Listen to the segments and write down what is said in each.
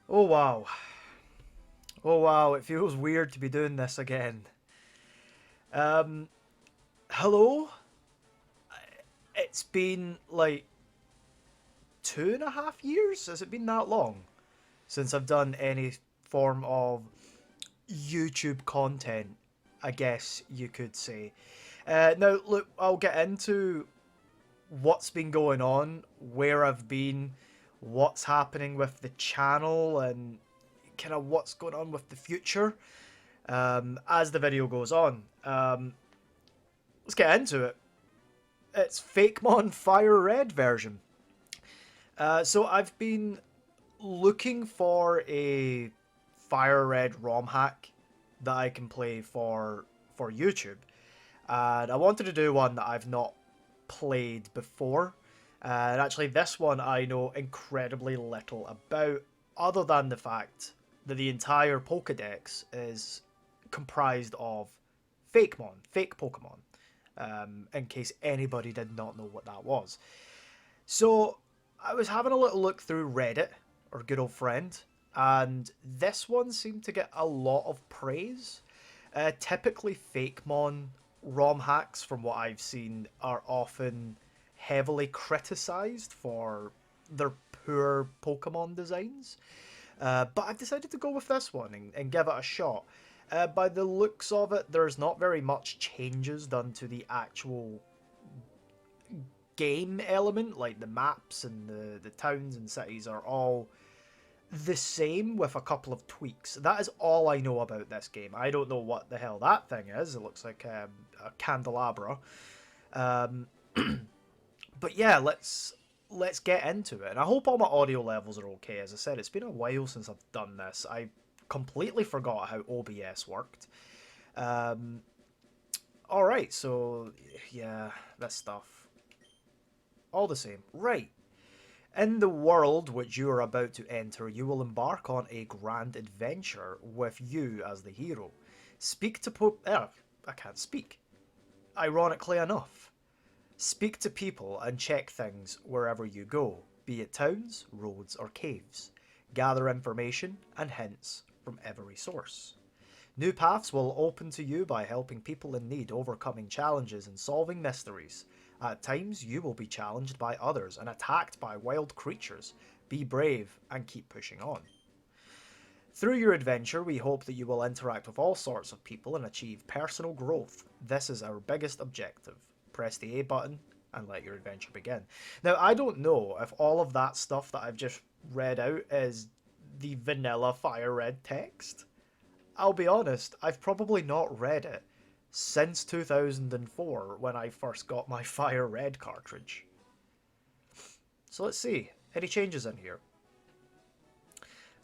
Oh wow. Oh wow, it feels weird to be doing this again. Um, Hello? It's been like 2.5 years? Has it been that long since I've done any form of YouTube content, I guess you could say. Now, look, I'll get into what's been going on, where I've been, what's happening with the channel, and kind of what's going on with the future as the video goes on. Let's get into it. It's Fakemon FireRed version. So I've been looking for a FireRed ROM hack that I can play for YouTube, and I wanted to do one that I've not played before. And actually, this one I know incredibly little about, other than the fact that the entire Pokedex is comprised of Fakemon, fake Pokemon. In case anybody did not know what that was. So I was having a little look through Reddit, our good old friend, and this one seemed to get a lot of praise. Typically, Fakemon ROM hacks, from what I've seen, are often heavily criticized for their poor Pokemon designs. But I've decided to go with this one and give it a shot. By the looks of it, there's not very much changes done to the actual game element, like the maps and the towns and cities are all the same with a couple of tweaks. That is all I know about this game. I don't know what the hell that thing is. It looks like a candelabra. Um, but yeah, let's get into it. And I hope all my audio levels are okay. As I said, it's been a while since I've done this. I completely forgot how OBS worked. Um, all right, so yeah, this stuff. All the same. Right. In the world which you are about to enter, you will embark on a grand adventure with you as the hero. Speak to I can't speak. Ironically enough. Speak to people and check things wherever you go, be it towns, roads, or caves. Gather information and hints from every source. New paths will open to you by helping people in need, overcoming challenges, and solving mysteries. At times, you will be challenged by others and attacked by wild creatures. Be brave and keep pushing on. Through your adventure, we hope that you will interact with all sorts of people and achieve personal growth. This is our biggest objective. Press the A button and let your adventure begin. Now, I don't know if all of that stuff that I've just read out is the vanilla Fire Red text. I'll be honest, I've probably not read it since 2004 when I first got my Fire Red cartridge. So let's see, any changes in here?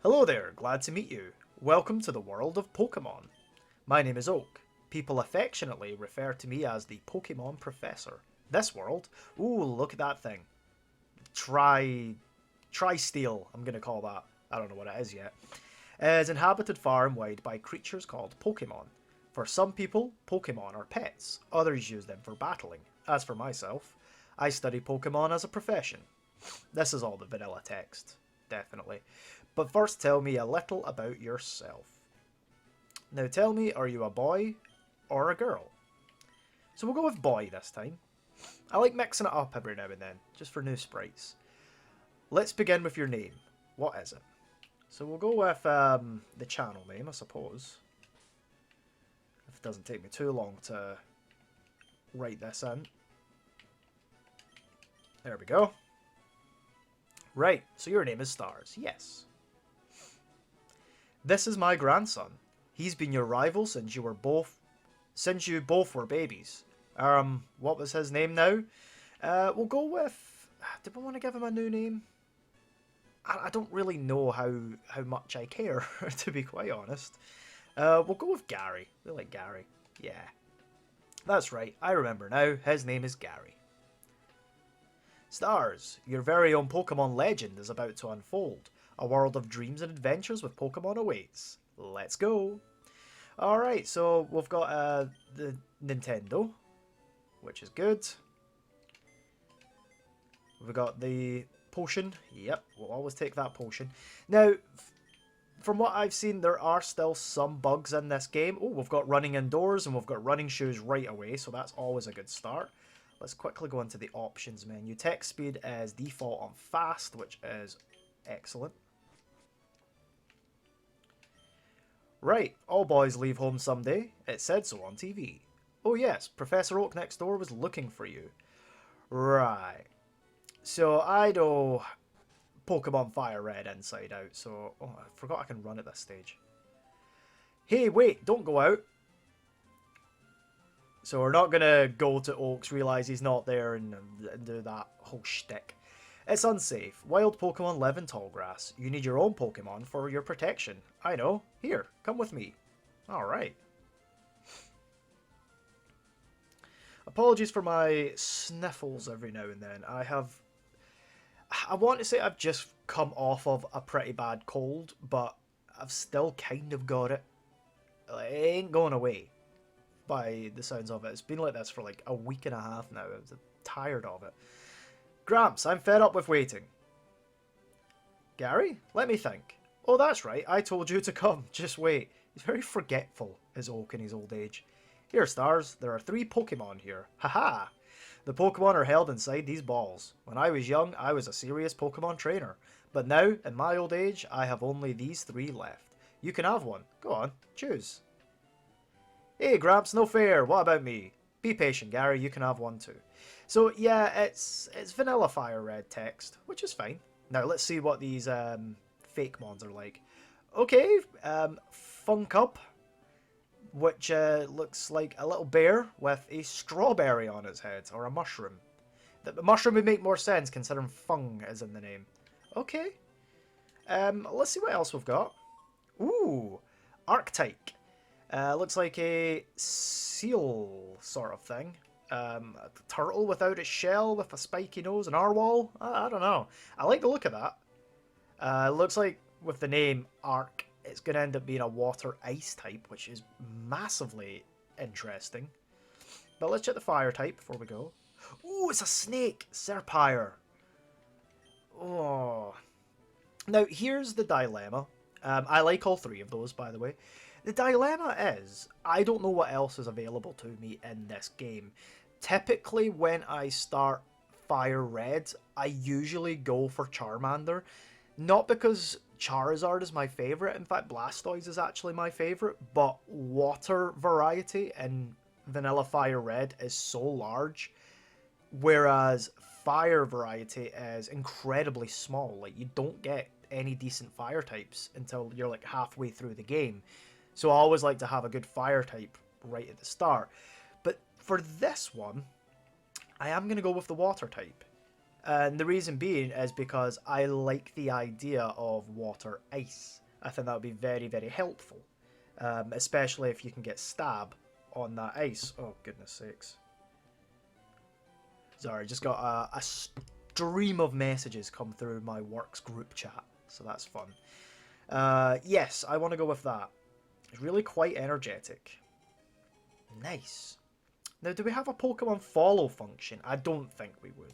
Hello there, glad to meet you. Welcome to the world of Pokemon. My name is Oak. People affectionately refer to me as the Pokemon Professor. This world, ooh, look at that thing. Tri-Steel, I'm gonna call that. I don't know what it is yet. Is inhabited far and wide by creatures called Pokemon. For some people, Pokemon are pets, others use them for battling. As for myself, I study Pokemon as a profession. This is all the vanilla text, definitely. But first tell me a little about yourself. Now tell me, are you a boy or a girl? So we'll go with boy this time. I like mixing it up every now and then, just for new sprites. Let's begin with your name. What is it? So we'll go with the channel name, I suppose. If it doesn't take me too long to write this in. There we go. Right, so your name is Stars, yes. This is my grandson. He's been your rival since you both were babies. What was his name now? We'll go with... Did we want to give him a new name? I don't really know how much I care, to be quite honest. We'll go with Gary. We like Gary. Yeah. That's right, I remember now. His name is Gary. Stars, your very own Pokemon legend is about to unfold. A world of dreams and adventures with Pokemon awaits. Let's go! Alright, so we've got the Nintendo, which is good. We've got the potion. Yep, we'll always take that potion. Now, from what I've seen, there are still some bugs in this game. Oh, we've got running indoors and we've got running shoes right away, so that's always a good start. Let's quickly go into the options menu. Text speed is default on fast, which is excellent. Right, all boys leave home someday. It said so on TV. Oh yes, Professor Oak next door was looking for you. Right. So I know Pokemon FireRed inside out, so... Oh, I forgot I can run at this stage. Hey, wait, don't go out. So we're not going to go to Oaks, realise he's not there, and do that whole shtick. It's unsafe. Wild Pokemon live in tall grass. You need your own Pokemon for your protection. I know. Here, come with me. Alright. Apologies for my sniffles every now and then. I want to say I've just come off of a pretty bad cold, but I've still kind of got it. It ain't going away by the sounds of it. It's been like this for like a week and a half now. I'm tired of it. Gramps, I'm fed up with waiting. Gary, let me think. Oh, that's right. I told you to come. Just wait. He's very forgetful, is Oak in his old age. Here, Stars, there are 3 Pokemon here. Haha! The Pokemon are held inside these balls. When I was young, I was a serious Pokemon trainer. But now, in my old age, I have only these 3 left. You can have one. Go on, choose. Hey, Gramps, no fair. What about me? Be patient, Gary. You can have one too. So, yeah, it's vanilla FireRed text, which is fine. Now, let's see what these Fakemons are like. Okay, Funkub, which looks like a little bear with a strawberry on its head, or a mushroom. The mushroom would make more sense considering Fung is in the name. Okay. Let's see what else we've got. Ooh, Arctike. Looks like a seal sort of thing. A turtle without its shell with a spiky nose, an narwhal. I don't know. I like the look of that. Looks like with the name Arc, it's going to end up being a water ice type, which is massively interesting. But let's check the fire type before we go. Ooh, it's a snake! Serpire. Oh. Now, here's the dilemma. I like all 3 of those, by the way. The dilemma is, I don't know what else is available to me in this game. Typically, when I start FireRed, I usually go for Charmander. Not because Charizard is my favourite, in fact Blastoise is actually my favourite, but water variety in Vanilla FireRed is so large, whereas fire variety is incredibly small. Like, you don't get any decent fire types until you're like halfway through the game. So I always like to have a good fire type right at the start. But for this one, I am going to go with the water type. And the reason being is because I like the idea of water ice. I think that would be very, very helpful. Especially if you can get stab on that ice. Oh, goodness sakes. Sorry, just got a stream of messages come through my works group chat. So that's fun. Yes, I want to go with that. It's really quite energetic. Nice. Now, do we have a Pokemon follow function? I don't think we would.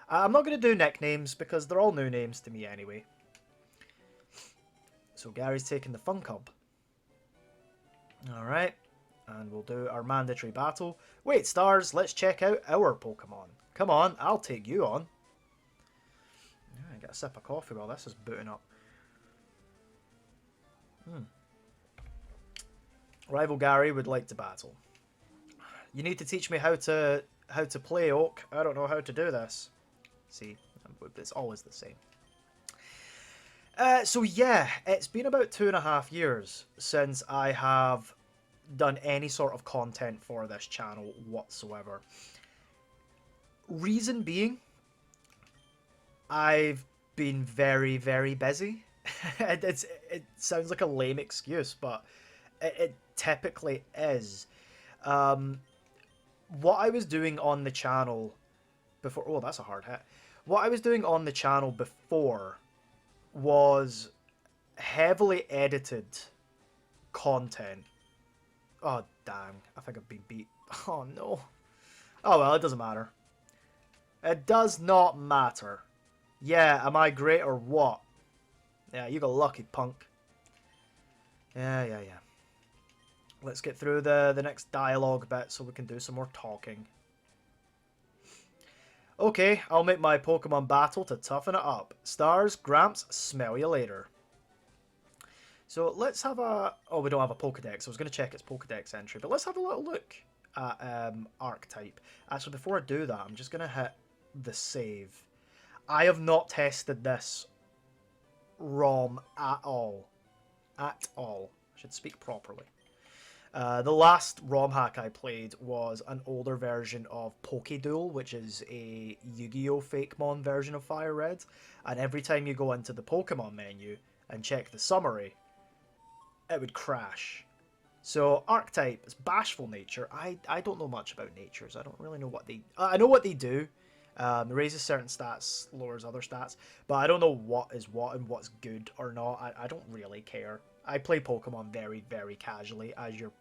I'm not going to do nicknames because they're all new names to me anyway. So Gary's taking the Funkub. Alright. And we'll do our mandatory battle. Wait, Stars, let's check out our Pokemon. Come on, I'll take you on. I get a sip of coffee while this is booting up. Rival Gary would like to battle. You need to teach me how to play, Oak. I don't know how to do this. See, it's always the same. So yeah, it's been about 2.5 years since I have done any sort of content for this channel whatsoever. Reason being, I've been very, very busy. It sounds like a lame excuse, but it typically is. What I was doing on the channel before... Oh, that's a hard hit. What I was doing on the channel before was heavily edited content. Oh, dang. I think I've been beat. Oh, no. Oh, well, it doesn't matter. It does not matter. Yeah, am I great or what? Yeah, you got lucky, punk. Yeah. Let's get through the next dialogue bit so we can do some more talking. Okay, I'll make my Pokemon battle to toughen it up. Stars, Gramps, smell you later. So let's have a... Oh, we don't have a Pokedex. I was going to check its Pokedex entry, but let's have a little look at Archetype. Actually, before I do that, I'm just going to hit the save. I have not tested this ROM at all. At all. I should speak properly. The last ROM hack I played was an older version of Pokéduel, which is a Yu-Gi-Oh! Fakemon version of FireRed. And every time you go into the Pokemon menu and check the summary, it would crash. So Archetype is bashful nature. I don't know much about natures. I don't really know what they... I know what they do. It raises certain stats, lowers other stats, but I don't know what is what and what's good or not. I don't really care. I play Pokemon very, very casually, as you're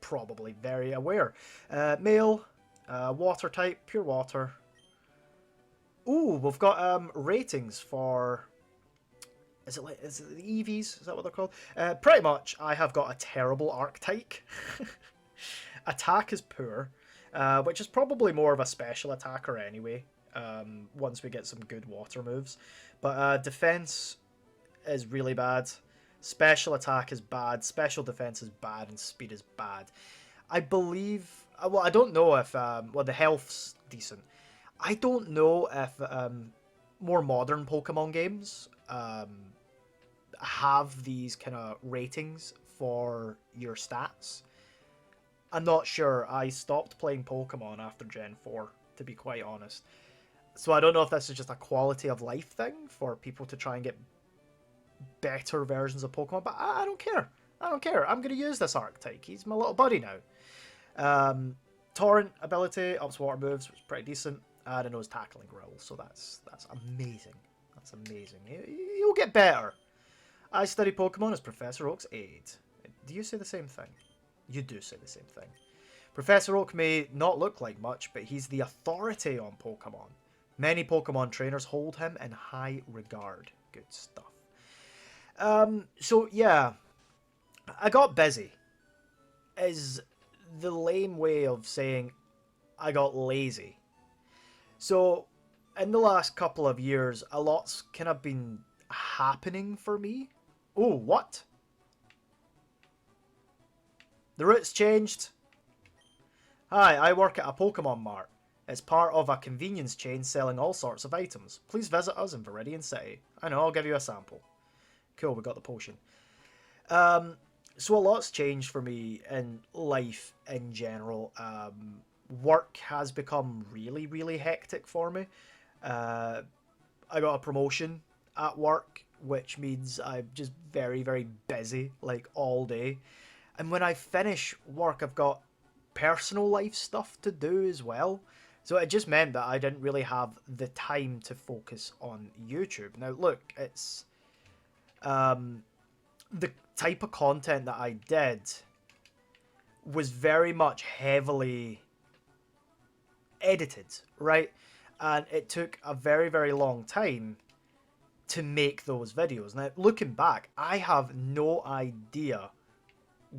probably very aware. Male, water type, pure water. Ooh, we've got ratings for... Is it the EVs? Is that what they're called? Pretty much, I have got a terrible Archetype. Attack is poor, which is probably more of a special attacker anyway, once we get some good water moves. But defense is really bad. Special attack is bad. Special defense is bad, and speed is bad. I believe... Well, I don't know if... well, the health's decent. I don't know if more modern Pokemon games have these kind of ratings for your stats. I'm not sure. I stopped playing Pokemon after Gen 4, to be quite honest. So I don't know if this is just a quality of life thing for people to try and get better versions of Pokemon, but I don't care. I don't care. I'm going to use this Archetype. He's my little buddy now. Torrent ability, ups water moves, which is pretty decent. I don't know his tackling grill, so that's amazing. That's amazing. He'll get better. I study Pokemon as Professor Oak's aide. Do you say the same thing? You do say the same thing. Professor Oak may not look like much, but he's the authority on Pokemon. Many Pokemon trainers hold him in high regard. Good stuff. So yeah, I got busy. Is the lame way of saying I got lazy. So in the last couple of years, a lot's kind of been happening for me. Oh, what? The route's changed. Hi, I work at a Pokemon Mart. It's part of a convenience chain selling all sorts of items. Please visit us in Viridian City. I know, I'll give you a sample. Cool, we got the potion. So a lot's changed for me in life in general. Work has become really, really hectic for me. I got a promotion at work, which means I'm just very, very busy, like all day. And when I finish work, I've got personal life stuff to do as well. So it just meant that I didn't really have the time to focus on YouTube. Now, look, it's... the type of content that I did was very much heavily edited, right? And it took a very, very long time to make those videos. Now, looking back, I have no idea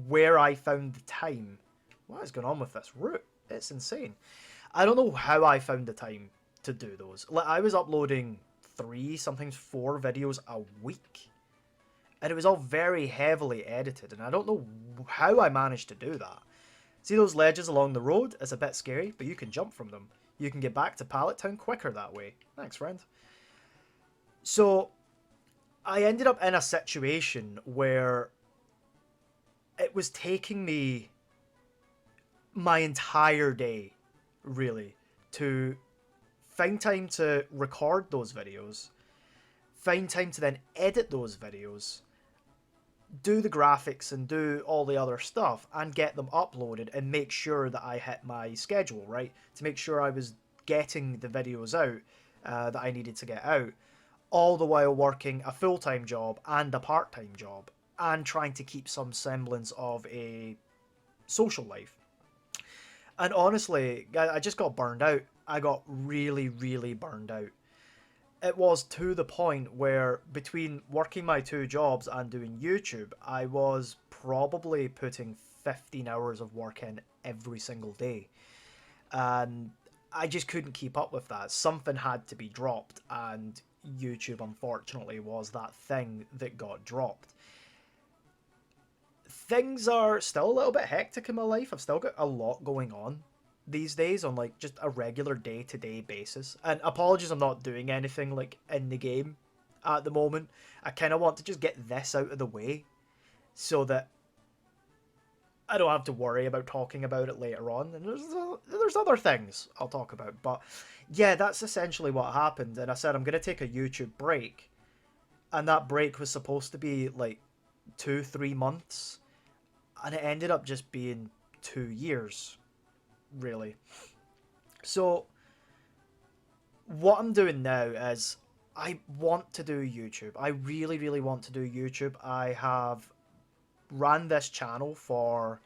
where I found the time. What is going on with this route? It's insane. I don't know how I found the time to do those. Like, I was uploading 3, sometimes 4 videos a week. And it was all very heavily edited. And I don't know how I managed to do that. See those ledges along the road? It's a bit scary, but you can jump from them. You can get back to Pallet Town quicker that way. Thanks, friend. So, I ended up in a situation where it was taking me my entire day, really, to find time to record those videos, find time to then edit those videos, do the graphics and do all the other stuff, and get them uploaded and make sure that I hit my schedule, right? To make sure I was getting the videos out that I needed to get out, all the while working a full-time job and a part-time job, and trying to keep some semblance of a social life. And honestly, I just got burned out. I got really, really burned out. It was to the point where between working my 2 jobs and doing YouTube, I was probably putting 15 hours of work in every single day. And I just couldn't keep up with that. Something had to be dropped, and YouTube, unfortunately, was that thing that got dropped. Things are still a little bit hectic in my life. I've still got a lot going on these days on like just a regular day-to-day basis. And apologies, I'm not doing anything like in the game at the moment. I kind of want to just get this out of the way so that I don't have to worry about talking about it later on. And there's other things I'll talk about. But yeah, that's essentially what happened. And I said I'm going to take a YouTube break. And that break was supposed to be like 2-3 months. And it ended up just being 2 years, really. So what I'm doing now is I want to do YouTube. I really, really want to do YouTube. I have ran this channel for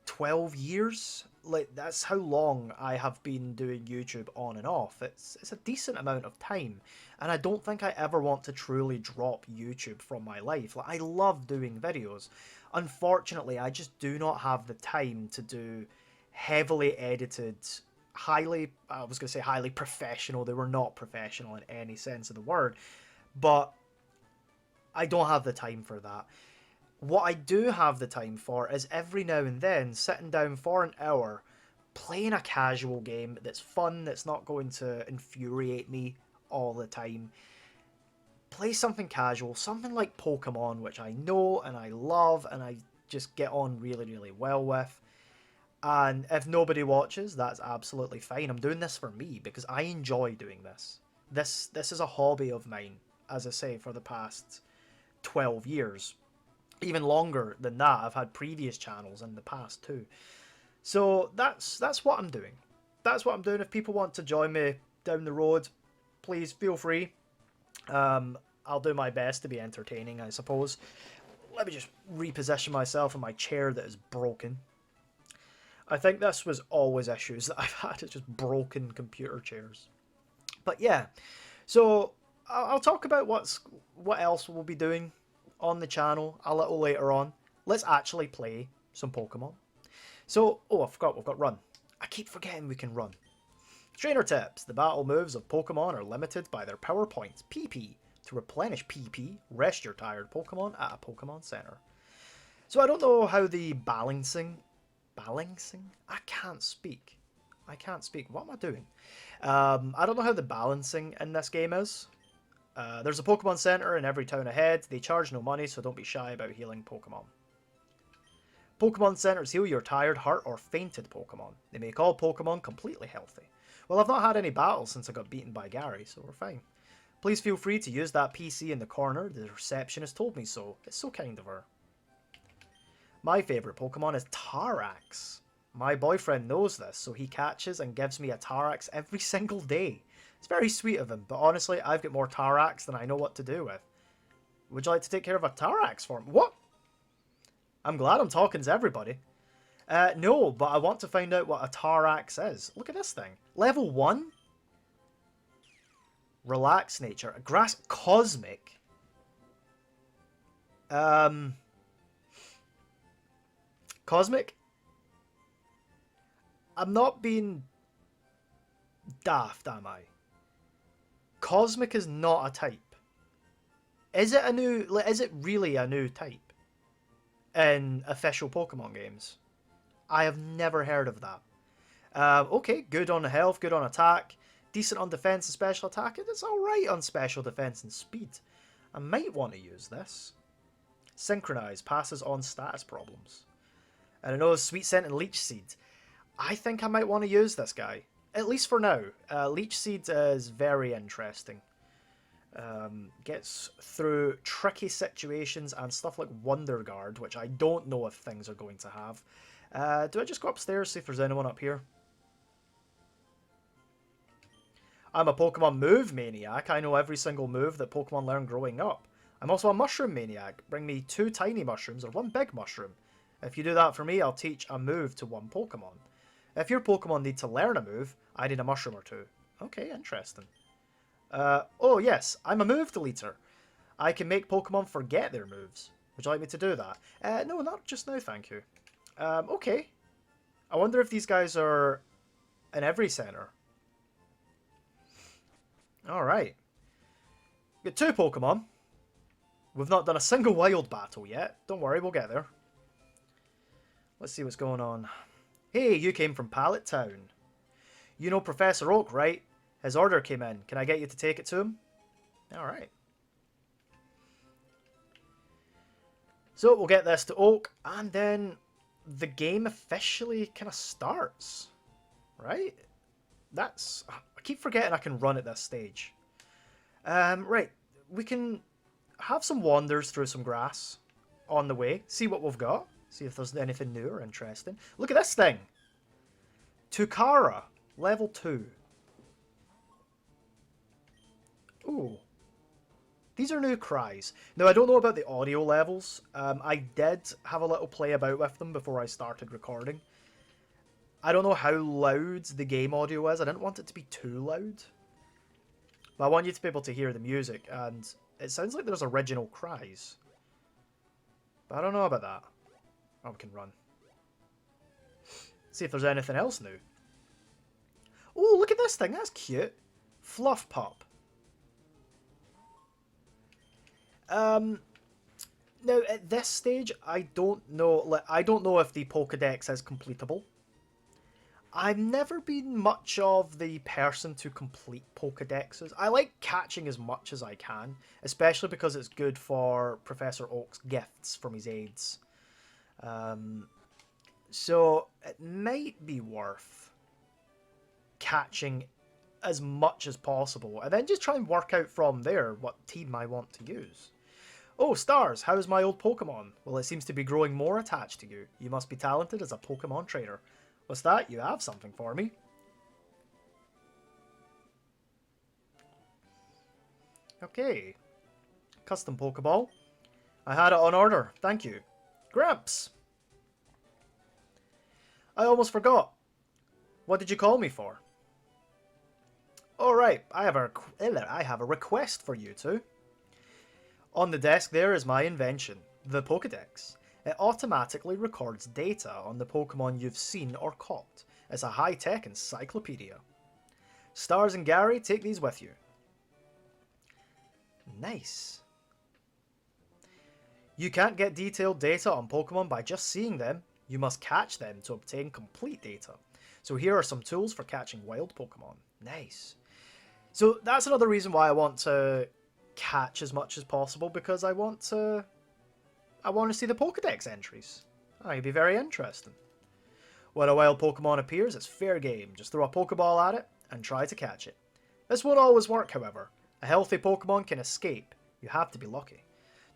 12 years. Like, that's how long I have been doing YouTube on and off. It's a decent amount of time, and I don't think I ever want to truly drop YouTube from my life. Like, I love doing videos. Unfortunately, I just do not have the time to do heavily edited, I was going to say highly professional. They were not professional in any sense of the word, but I don't have the time for that. What I do have the time for is every now and then sitting down for an hour, playing a casual game that's fun, that's not going to infuriate me all the time. Play something casual, something like Pokemon, which I know and I love and I just get on really, really well with. And if nobody watches, that's absolutely fine. I'm doing this for me because I enjoy doing this. This is a hobby of mine, as I say, for the past 12 years. Even longer than that. I've had previous channels in the past too. So that's what I'm doing. That's what I'm doing. If people want to join me down the road, please feel free. I'll do my best to be entertaining, I suppose. Let me just reposition myself in my chair that is broken. I think this was always issues that I've had. It's just broken computer chairs. But yeah, so I'll talk about what else we'll be doing on the channel a little later on. Let's actually play some Pokemon. So, I forgot we've got run. I keep forgetting we can run. Trainer tips. The battle moves of Pokemon are limited by their power points, PP. To replenish PP, rest your tired Pokemon at a Pokemon Center. So I don't know how the balancing? I can't speak. What am I doing? I don't know how the balancing in this game is. There's a Pokemon Center in every town ahead. They charge no money, so don't be shy about healing Pokemon. Pokemon Centers heal your tired, hurt, or fainted Pokemon. They make all Pokemon completely healthy. Well, I've not had any battles since I got beaten by Gary, so we're fine. Please feel free to use that PC in the corner. The receptionist told me so. It's so kind of her. My favourite Pokemon is Tarax. My boyfriend knows this, so he catches and gives me a Tarax every single day. It's very sweet of him, but honestly, I've got more Tarax than I know what to do with. Would you like to take care of a Tarax for me? What? I'm glad I'm talking to everybody. No, but I want to find out what a Tarax is. Look at this thing. Level 1? Relax nature. A grass cosmic. Cosmic? I'm not being daft, am I? Cosmic is not a type. Is it really a new type in official Pokemon games? I have never heard of that. Okay, good on health, good on attack, decent on defense and special attack, and it's alright on special defense and speed. I might want to use this. Synchronize passes on status problems. And I know Sweet Scent and Leech Seed. I think I might want to use this guy. At least for now. Leech Seed is very interesting. Gets through tricky situations and stuff like Wonder Guard, which I don't know if things are going to have. Do I just go upstairs, see if there's anyone up here? I'm a Pokemon move maniac. I know every single move that Pokemon learned growing up. I'm also a mushroom maniac. Bring me 2 tiny mushrooms or 1 big mushroom. If you do that for me, I'll teach a move to 1 Pokemon. If your Pokemon need to learn a move, I need a mushroom or 2. Okay, interesting. Oh yes, I'm a move deleter. I can make Pokemon forget their moves. Would you like me to do that? No, not just now, thank you. Okay. I wonder if these guys are in every center. Alright. Got 2 Pokemon. We've not done a single wild battle yet. Don't worry, we'll get there. Let's see what's going on. Hey, you came from Pallet Town. You know Professor Oak, right? His order came in. Can I get you to take it to him? Alright. So we'll get this to Oak, and then the game officially kind of starts. Right? I keep forgetting I can run at this stage. Right. We can have some wanders through some grass on the way. See what we've got. See if there's anything new or interesting. Look at this thing. Tukara. Level 2. Ooh. These are new cries. Now, I don't know about the audio levels. I did have a little play about with them before I started recording. I don't know how loud the game audio is. I didn't want it to be too loud. But I want you to be able to hear the music, and it sounds like there's original cries. But I don't know about that. Oh, we can run. See if there's anything else new. Oh, look at this thing. That's cute. Fluff Pup. Now, at this stage, I don't know. I don't know if the Pokedex is completable. I've never been much of the person to complete Pokedexes. I like catching as much as I can, especially because it's good for Professor Oak's gifts from his aides. So it might be worth catching as much as possible, and then just try and work out from there what team I want to use. Oh, Stars, how's my old Pokemon? Well, it seems to be growing more attached to you. You must be talented as a Pokemon trainer. What's that? You have something for me? Okay. Custom Pokeball. I had it on order. Thank you. Gramps! I almost forgot. What did you call me for? Alright, I have a request for you two. On the desk there is my invention, the Pokedex. It automatically records data on the Pokemon you've seen or caught. It's a high-tech encyclopedia. Stars and Gary, take these with you. Nice. You can't get detailed data on Pokemon by just seeing them. You must catch them to obtain complete data. So here are some tools for catching wild Pokemon. Nice. So that's another reason why I want to catch as much as possible, because I want to see the Pokedex entries. It'd be very interesting. When a wild Pokemon appears, it's fair game. Just throw a Pokeball at it and try to catch it. This won't always work, however. A healthy Pokemon can escape. You have to be lucky.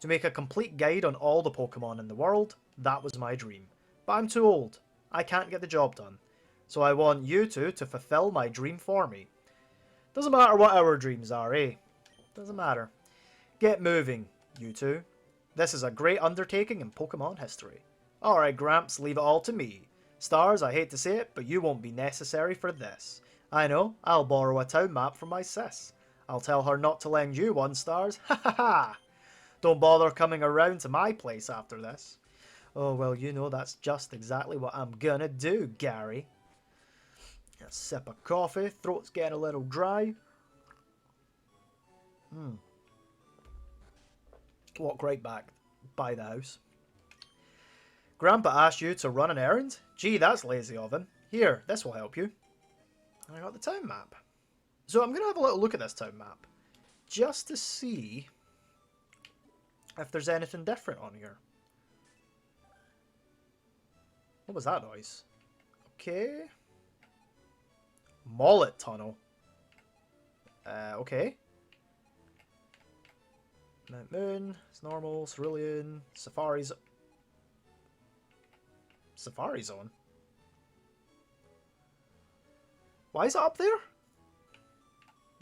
To make a complete guide on all the Pokemon in the world, that was my dream. But I'm too old. I can't get the job done. So I want you two to fulfill my dream for me. Doesn't matter what our dreams are, eh? Doesn't matter. Get moving, you two. This is a great undertaking in Pokemon history. Alright, Gramps, leave it all to me. Stars, I hate to say it, but you won't be necessary for this. I know, I'll borrow a town map from my sis. I'll tell her not to lend you one, Stars. Ha ha ha! Don't bother coming around to my place after this. Oh, well, you know that's just exactly what I'm gonna do, Gary. A sip of coffee, throat's getting a little dry. Walk right back by the house. Grandpa asked you to run an errand? Gee, that's lazy of him. Here, this will help you. And I got the town map. So I'm going to have a little look at this town map, just to see if there's anything different on here. What was that noise? Okay. Mullet Tunnel. Okay. Mount Moon, it's normal, Cerulean, Safari Zone. Why is it up there?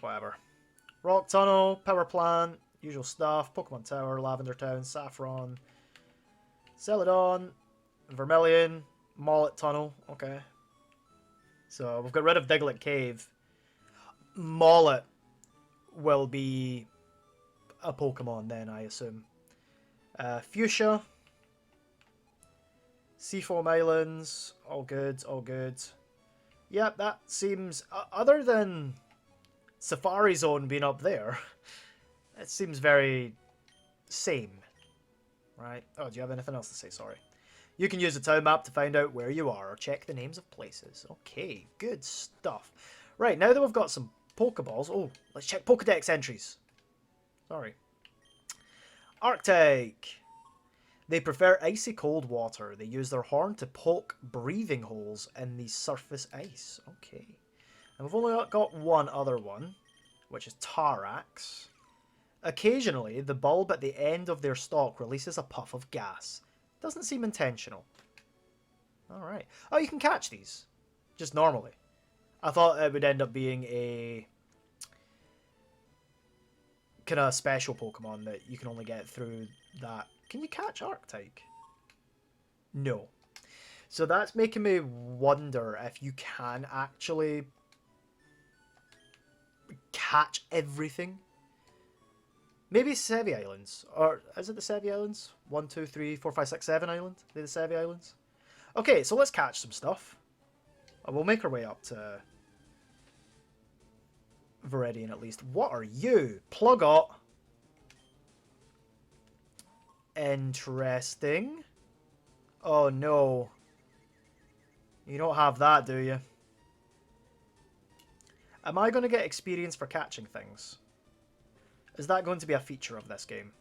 Whatever. Rock Tunnel, Power Plant, usual stuff, Pokemon Tower, Lavender Town, Saffron, Celadon, Vermilion, Mullet Tunnel, okay. So we've got rid of Diglett Cave. Mullet will be a Pokemon then, I assume. Fuchsia. Seafoam Islands. All good, all good. Yep, that seems... other than Safari Zone being up there, it seems very same. Right. Oh, do you have anything else to say? Sorry. You can use the town map to find out where you are or check the names of places. Okay, good stuff. Right, now that we've got some Pokeballs... Oh, let's check Pokedex entries. Sorry. Arctic. They prefer icy cold water. They use their horn to poke breathing holes in the surface ice. Okay. And we've only got one other one, which is Tarax. Occasionally, the bulb at the end of their stalk releases a puff of gas. Doesn't seem intentional. Alright. Oh, you can catch these. Just normally. I thought it would end up being a kind of special Pokemon that you can only get through that. Can you catch Arctic? No. So that's making me wonder if you can actually catch everything. Maybe Sevi Islands. Or is it the Sevi Islands? 1, 2, 3, 4, 5, 6, 7 Island? They're the Sevi Islands? Okay, so let's catch some stuff. We'll make our way up to Viridian at least. What are you? Plugot. Interesting. Oh no. You don't have that, do you? Am I going to get experience for catching things? Is that going to be a feature of this game?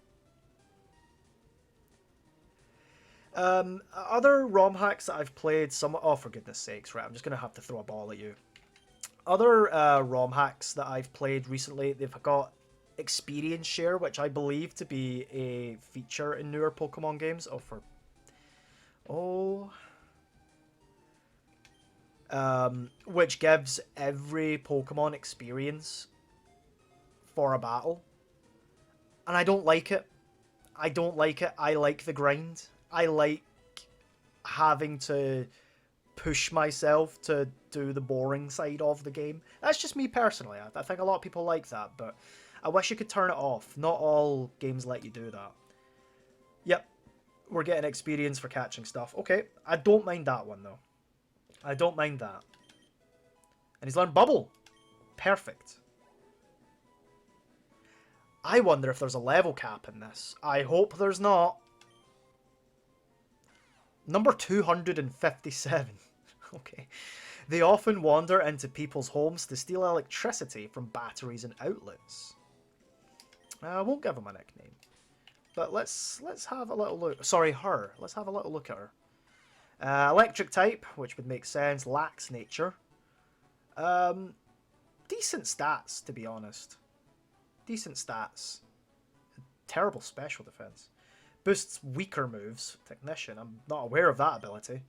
Other ROM hacks that I've played, oh for goodness sakes, right, I'm just going to have to throw a ball at you. Other ROM hacks that I've played recently, they've got experience share, which I believe to be a feature in newer Pokemon games. Which gives every Pokemon experience for a battle. And I don't like it. I don't like it. I like the grind. I like having to push myself to do the boring side of the game. That's just me personally. I think a lot of people like that, but I wish you could turn it off. Not all games let you do that. Yep, we're getting experience for catching stuff. Okay, I don't mind that one though. I don't mind that. And he's learned Bubble. Perfect. I wonder if there's a level cap in this. I hope there's not. Number 257. Okay. They often wander into people's homes to steal electricity from batteries and outlets. I won't give him a nickname. But let's have a little look. Sorry, her. Let's have a little look at her. Electric type, which would make sense. Lax nature. Decent stats, to be honest. Decent stats. Terrible special defense. Boosts weaker moves. Technician. I'm not aware of that ability.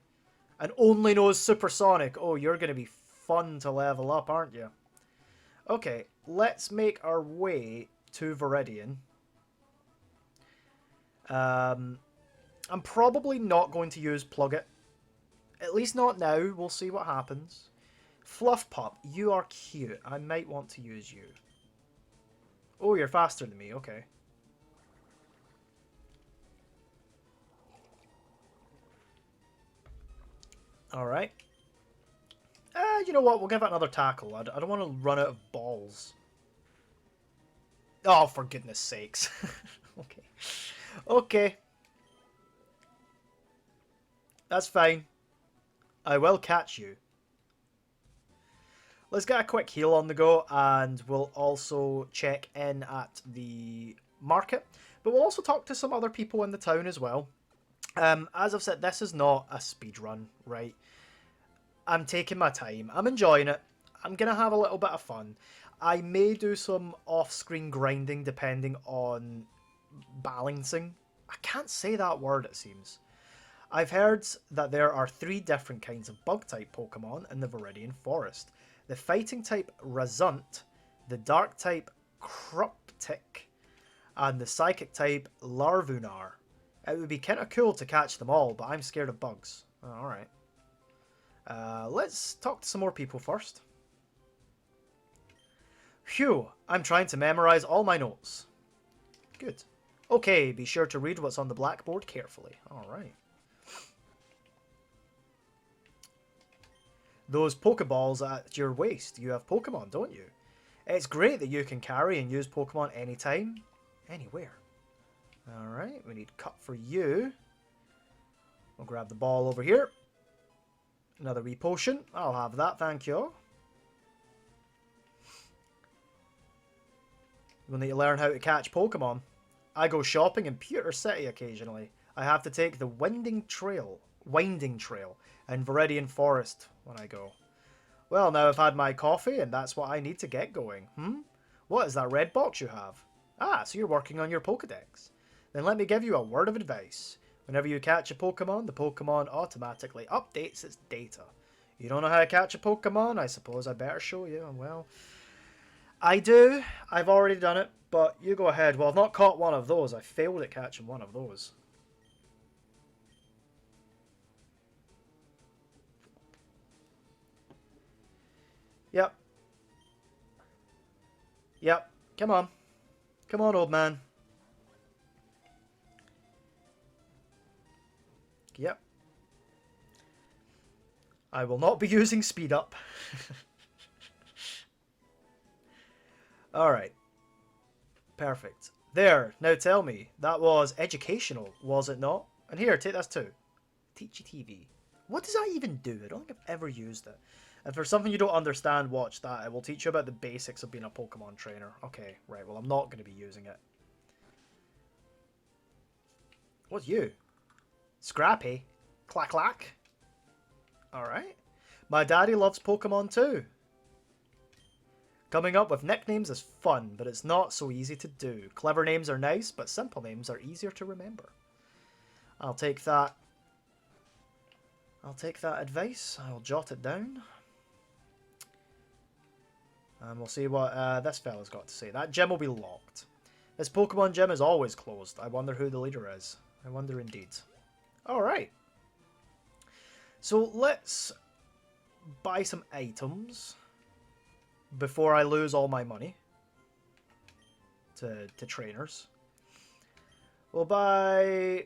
And only knows supersonic. Oh, you're going to be fun to level up, aren't you? Okay, let's make our way to Viridian. I'm probably not going to use Plugit. At least not now. We'll see what happens. Fluff Pup, you are cute. I might want to use you. Oh, you're faster than me. Okay. Alright. You know what? We'll give it another tackle. I don't want to run out of balls. Oh, for goodness sakes. Okay. Okay. That's fine. I will catch you. Let's get a quick heal on the go, and we'll also check in at the market. But we'll also talk to some other people in the town as well. As I've said, this is not a speed run, right? I'm taking my time. I'm enjoying it. I'm going to have a little bit of fun. I may do some off-screen grinding depending on balancing. I can't say that word, it seems. I've heard that there are 3 different kinds of bug-type Pokemon in the Viridian Forest. The fighting type Razunt, the dark type Cruptic, and the psychic type Larvunar. It would be kind of cool to catch them all, but I'm scared of bugs. Oh, alright. Let's talk to some more people first. Phew, I'm trying to memorize all my notes. Good. Okay, be sure to read what's on the blackboard carefully. Alright. Those Pokeballs at your waist. You have Pokemon, don't you? It's great that you can carry and use Pokemon anytime, anywhere. Alright, we need cut for you. We'll grab the ball over here. Another wee potion. I'll have that, thank you. We'll need to learn how to catch Pokemon. I go shopping in Pewter City occasionally. I have to take the winding trail and Viridian Forest when I go. Well, now I've had my coffee and that's what I need to get going. What is that red box you have? Ah, so you're working on your Pokedex. Then let me give you a word of advice. Whenever you catch a Pokemon, the Pokemon automatically updates its data. You don't know how to catch a Pokemon? I suppose I better show you. Well, I do. I've already done it, but you go ahead. Well, I've not caught one of those. I failed at catching one of those. Yep. Yep. Come on. Come on, old man. Yep. I will not be using speed up. Alright. Perfect. There. Now tell me. That was educational, was it not? And here, take this too. Teachy TV. What does that even do? I don't think I've ever used it. If there's something you don't understand, watch that. It will teach you about the basics of being a Pokemon trainer. Okay, right. Well, I'm not going to be using it. What's you? Scrappy? Clack clack? Alright. My daddy loves Pokemon too. Coming up with nicknames is fun, but it's not so easy to do. Clever names are nice, but simple names are easier to remember. I'll take that. I'll take that advice. I'll jot it down. And we'll see what this fella's got to say. That gym will be locked. This Pokemon gym is always closed. I wonder who the leader is. I wonder indeed. Alright. So let's buy some items before I lose all my money to trainers. We'll buy...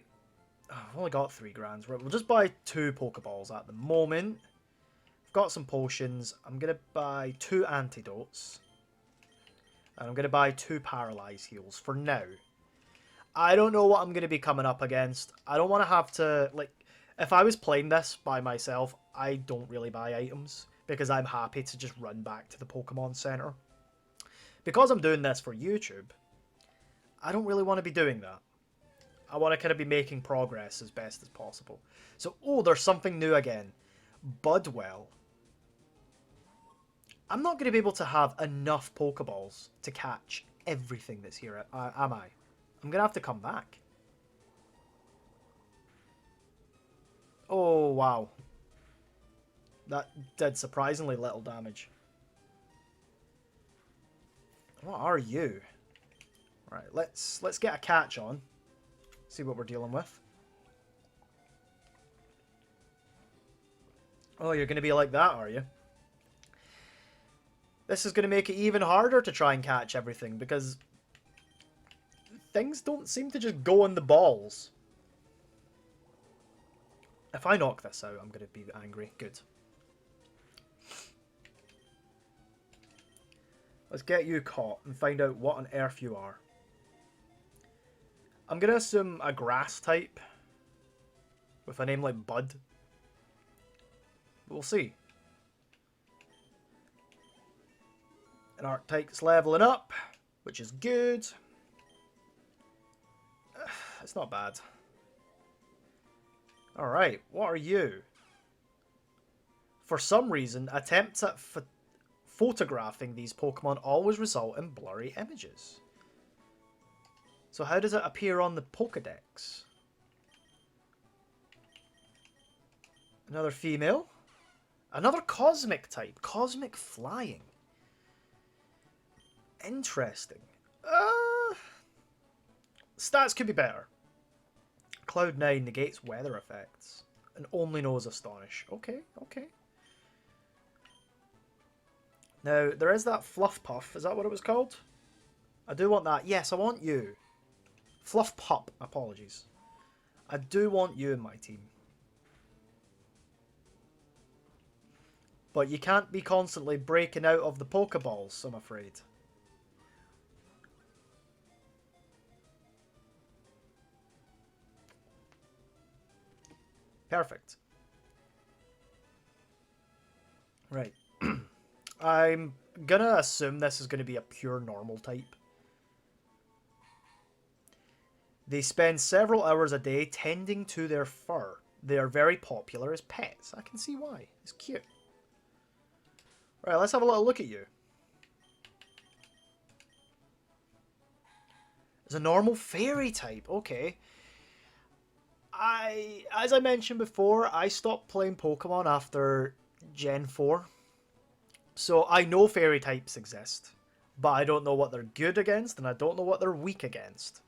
Oh, I've only got 3 grand. We'll just buy 2 Pokeballs at the moment. I've got some potions. I'm going to buy 2 antidotes. And I'm going to buy 2 paralyze heals for now. I don't know what I'm going to be coming up against. I don't want to have to... like, if I was playing this by myself, I don't really buy items. Because I'm happy to just run back to the Pokemon Center. Because I'm doing this for YouTube, I don't really want to be doing that. I want to kind of be making progress as best as possible. So, oh, there's something new again. Budwell. I'm not going to be able to have enough Pokeballs to catch everything that's here, am I? I'm going to have to come back. Oh, wow. That did surprisingly little damage. What are you? Right, let's get a catch on. See what we're dealing with. Oh, you're going to be like that, are you? This is going to make it even harder to try and catch everything because things don't seem to just go in the balls. If I knock this out, I'm going to be angry. Good. Let's get you caught and find out what on earth you are. I'm going to assume a grass type with a name like Bud. But we'll see. An Arctic's leveling up, which is good. It's not bad. Alright, what are you? For some reason, attempts at photographing these Pokemon always result in blurry images. So how does it appear on the Pokedex? Another female. Another cosmic type. Cosmic flying. Interesting. Stats could be better. Cloud 9 negates weather effects. And only knows Astonish. Okay, okay. Now, there is that Fluff Puff. Is that what it was called? I do want that. Yes, I want you. Fluff Pup, apologies. I do want you in my team. But you can't be constantly breaking out of the Pokeballs, I'm afraid. Perfect. Right. I'm gonna assume this is gonna be a pure normal type. They spend several hours a day tending to their fur. They are very popular as pets. I can see why. It's cute. Right, let's have a little look at you. It's a normal fairy type. Okay. As I mentioned before, I stopped playing Pokemon after Gen 4. So I know fairy types exist, but I don't know what they're good against, and I don't know what they're weak against.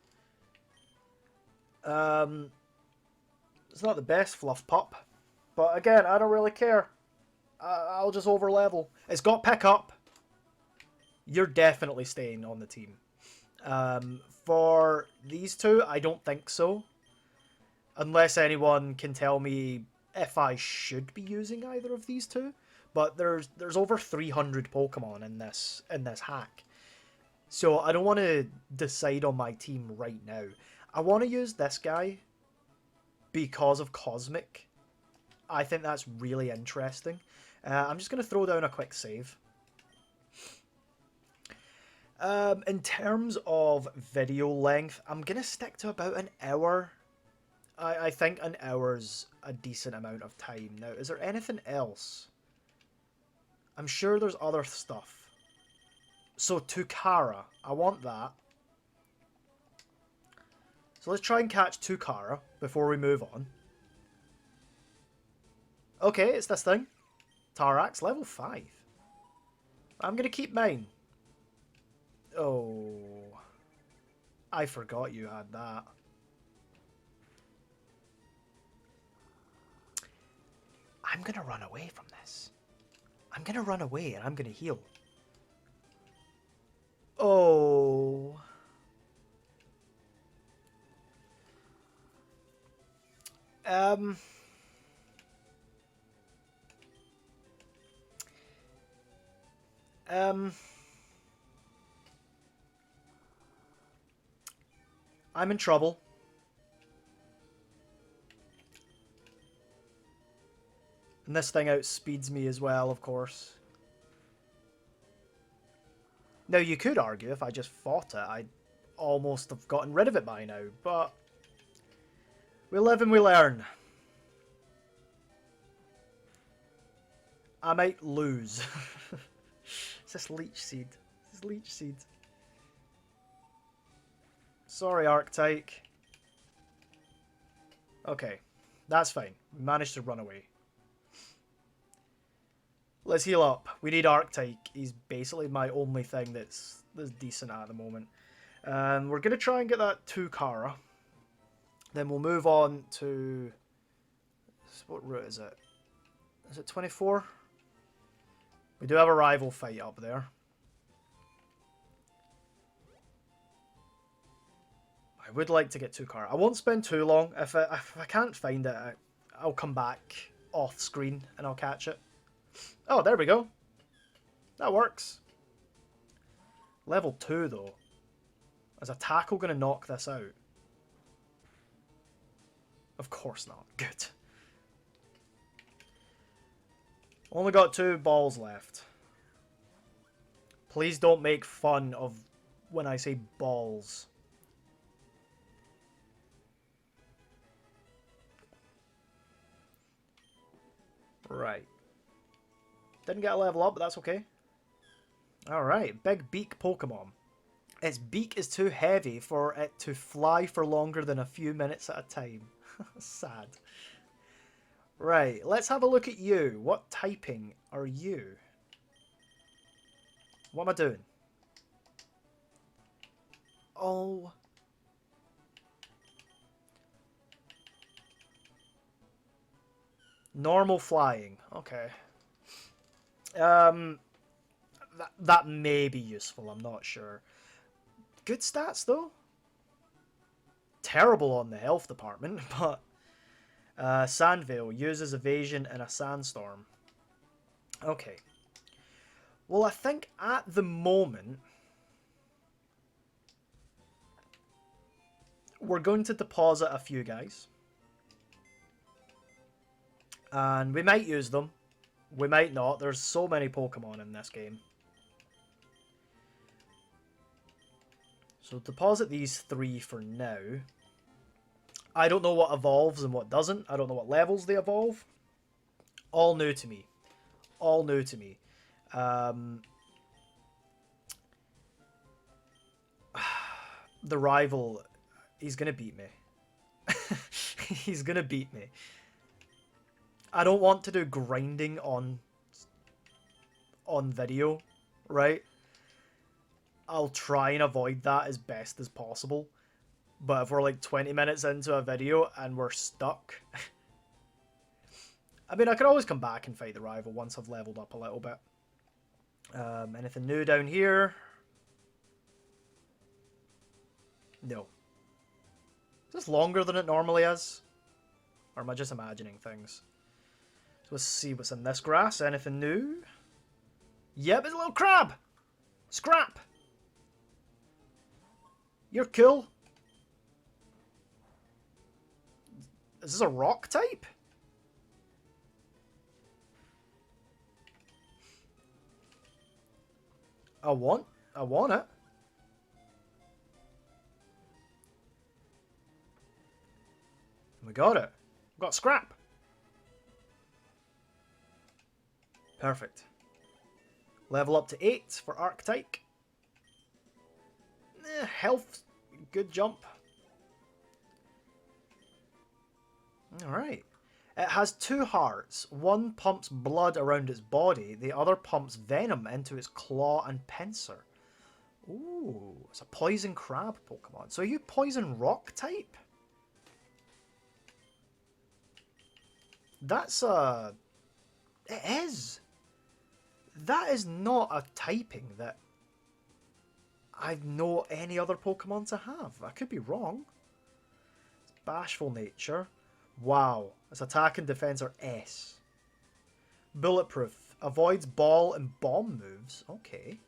It's not the best Fluff Pup, but again, I don't really care. I'll just overlevel. It's got pick up. You're definitely staying on the team. For these two, I don't think so. Unless anyone can tell me if I should be using either of these two. But there's over 300 Pokemon in this hack. So I don't want to decide on my team right now. I want to use this guy because of Cosmic. I think that's really interesting. I'm just going to throw down a quick save. In terms of video length, I'm going to stick to about an hour. I think an hour's a decent amount of time. Now, is there anything else? I'm sure there's other stuff. So, Tukara. I want that. So let's try and catch Tukara before we move on. Okay, it's this thing. Tarax, level 5. I'm going to keep mine. Oh. I forgot you had that. I'm going to run away from this. I'm going to run away and I'm going to heal. Oh. I'm in trouble. And this thing outspeeds me as well, of course. Now, you could argue if I just fought it, I'd almost have gotten rid of it by now, but we live and we learn. I might lose. It's this Leech Seed. This Leech Seed. Sorry, Arctike. Okay, that's fine. We managed to run away. Let's heal up. We need Arctike. He's basically my only thing that's decent at the moment. We're going to try and get that Tukara. Then we'll move on to... What route is it? Is it 24? We do have a rival fight up there. I would like to get Tukara. I won't spend too long. If I can't find it, I'll come back off screen and I'll catch it. Oh, there we go. That works. Level 2, though. Is a tackle going to knock this out? Of course not. Good. Only got 2 balls left. Please don't make fun of when I say balls. Right. Didn't get a level up, but that's okay. Alright, big beak Pokemon. Its beak is too heavy for it to fly for longer than a few minutes at a time. Sad. Right, let's have a look at you. What typing are you? What am I doing? Oh. Normal flying. Okay. That may be useful, I'm not sure. Good stats, though. terrible on the health department, but Sandvale uses evasion in a sandstorm. Okay. Well, I think at the moment we're going to deposit a few guys. And we might use them. We might not. There's so many Pokemon in this game. So deposit these 3 for now. I don't know what evolves and what doesn't. I don't know what levels they evolve. All new to me. All new to me. The rival, he's going to beat me. He's going to beat me. I don't want to do grinding on video, right? I'll try and avoid that as best as possible. But if we're like 20 minutes into a video and we're stuck... I mean, I could always come back and fight the rival once I've leveled up a little bit. Anything new down here? No. Is this longer than it normally is? Or am I just imagining things? So let's see what's in this grass. Anything new? Yep, it's a little crab! Scrap! You're cool. Is this a rock type? I want it. We got it. We got scrap. Perfect. Level up to 8 for Arctike. Health, good jump. Alright. It has 2 hearts. One pumps blood around its body. The other pumps venom into its claw and pincer. Ooh, it's a poison crab Pokemon. So are you poison rock type? That's a... It is. That is not a typing that I know any other Pokemon to have. I could be wrong. It's bashful nature. Wow. Its attack and defense are S. Bulletproof. Avoids ball and bomb moves. Okay.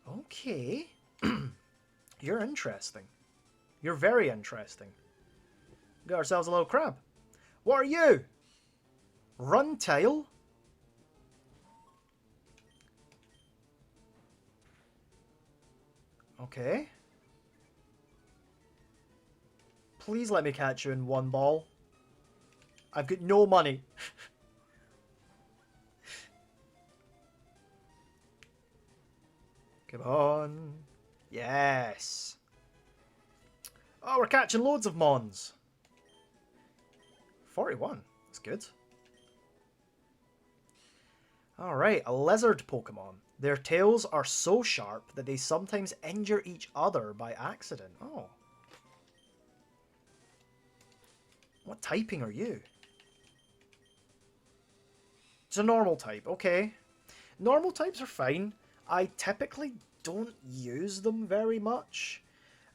Okay. You're interesting. You're very interesting. Got ourselves a little crab. What are you? Runtail? Okay. Please let me catch you in one ball. I've got no money. Come on. Yes. Oh, we're catching loads of Mons. 41. That's good. Alright, a lizard Pokemon. Their tails are so sharp that they sometimes injure each other by accident. Oh. What typing are you? It's a normal type. Okay. Normal types are fine. I typically don't use them very much.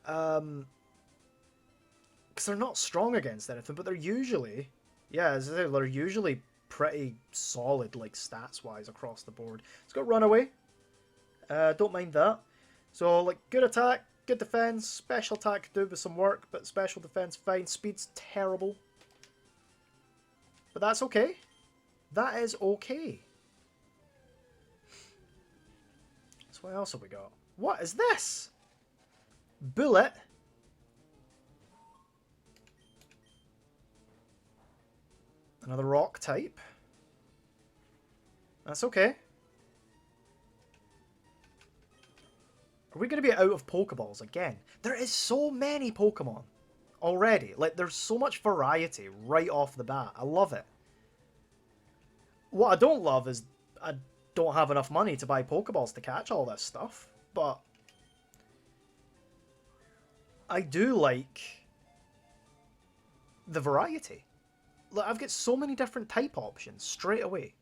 Because they're not strong against anything, but they're usually... Yeah, as I say, they're usually pretty solid, like, stats-wise across the board. It's got Runaway. Don't mind that. So, like, good attack, good defense, special attack could do with some work, but special defense fine. Speed's terrible. But that's okay. That is okay. So what else have we got? What is this? Bullet. Another rock type. That's okay. Are we going to be out of Pokeballs again? There is so many Pokemon already. Like, there's so much variety right off the bat. I love it. What I don't love is I don't have enough money to buy Pokeballs to catch all this stuff. But I do like the variety. Look, I've got so many different type options straight away.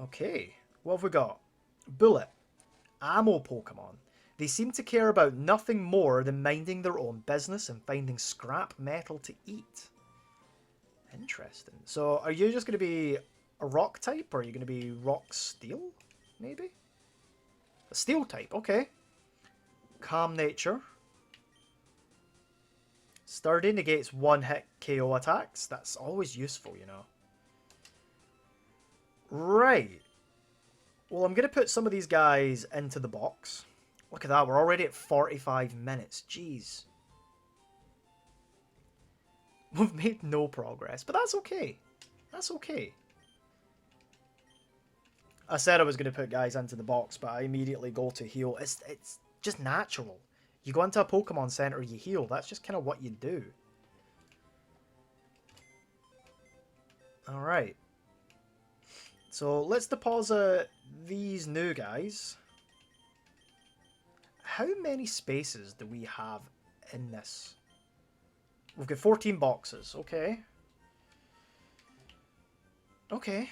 Okay, what have we got? Bullet. Ammo Pokemon. They seem to care about nothing more than minding their own business and finding scrap metal to eat. Interesting. So are you just going to be a rock type, or are you going to be rock steel? Maybe? A steel type, okay. Calm nature. Sturdy negates one-hit KO attacks. That's always useful, you know. Right. Well, I'm going to put some of these guys into the box. Look at that, we're already at 45 minutes. Jeez. We've made no progress, but that's okay. That's okay. I said I was going to put guys into the box, but I immediately go to heal. It's just natural. You go into a Pokemon Center, you heal. That's just kind of what you do. Alright. So let's deposit these new guys. How many spaces do we have in this? We've got 14 boxes. Okay. Okay.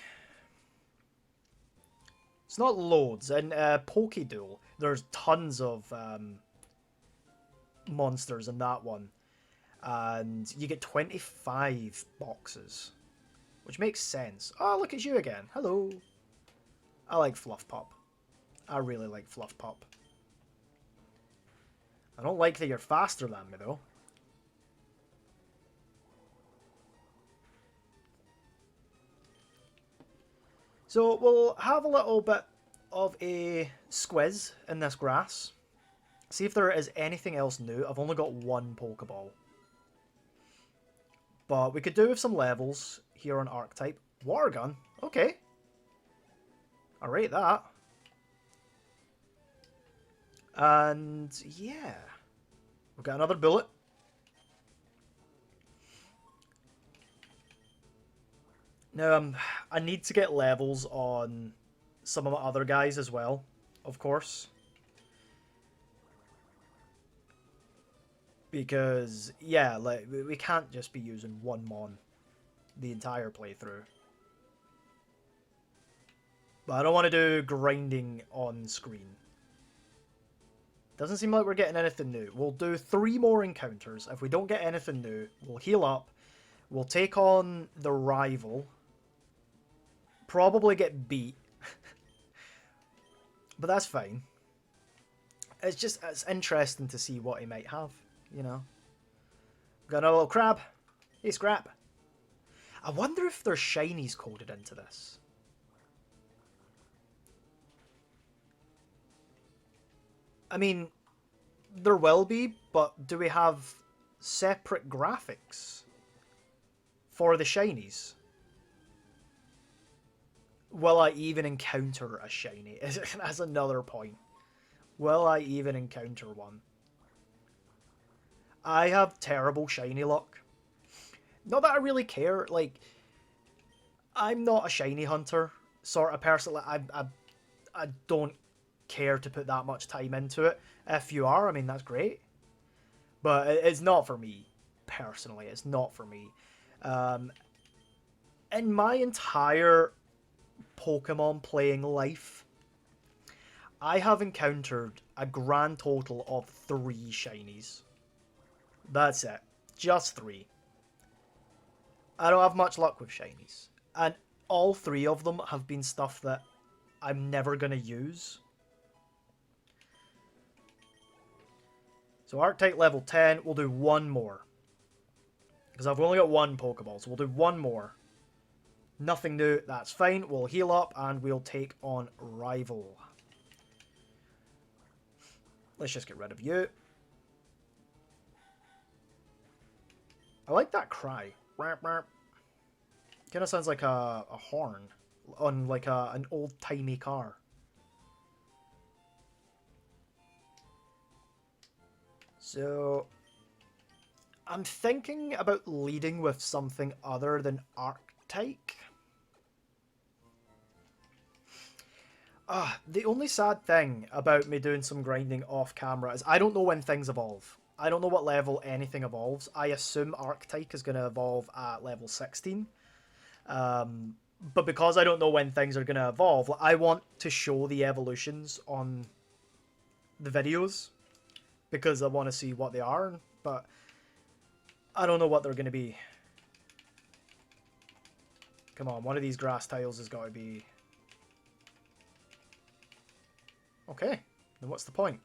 It's not loads. In Pokéduel, there's tons of monsters in that one. And you get 25 boxes. Which makes sense. Oh, look at you again. Hello. I like Fluff Pup. I really like Fluff Pup. I don't like that you're faster than me, though. So we'll have a little bit of a squiz in this grass. See if there is anything else new. I've only got one Pokeball. But we could do with some levels here on Archetype. Water Gun. Okay. I'll rate that. And yeah. We've got another bullet. Now, I need to get levels on some of my other guys as well, of course. Because, yeah, like, we can't just be using one Mon the entire playthrough. But I don't want to do grinding on screen. Doesn't seem like we're getting anything new. We'll do 3 more encounters. If we don't get anything new, we'll heal up. We'll take on the rival. Probably get beat. But that's fine. It's interesting to see what he might have, you know. Got a little crab. Hey, Scrap. I wonder if there's shinies coded into this. I mean, there will be, but do we have separate graphics for the shinies? Will I even encounter a shiny? That's another point. Will I even encounter one? I have terrible shiny luck. Not that I really care. Like, I'm not a shiny hunter sort of person. Like, I don't care to put that much time into it. If you are, I mean, that's great. But it's not for me, personally. It's not for me. In my entire Pokemon playing life, I have encountered a grand total of 3 shinies. That's it. Just 3. I don't have much luck with shinies. And all 3 of them have been stuff that I'm never going to use. So Archetype level 10, we'll do 1 more. Because I've only got 1 Pokeball, so we'll do 1 more. Nothing new, that's fine. We'll heal up and we'll take on Rival. Let's just get rid of you. I like that cry. Kind of sounds like a horn on like an old-timey car. So, I'm thinking about leading with something other than Archetype. The only sad thing about me doing some grinding off camera is I don't know when things evolve. I don't know what level anything evolves. I assume Archetype is going to evolve at level 16. But because I don't know when things are going to evolve, I want to show the evolutions on the videos because I want to see what they are, but I don't know what they're going to be. Come on, one of these grass tiles has got to be... Okay, then what's the point?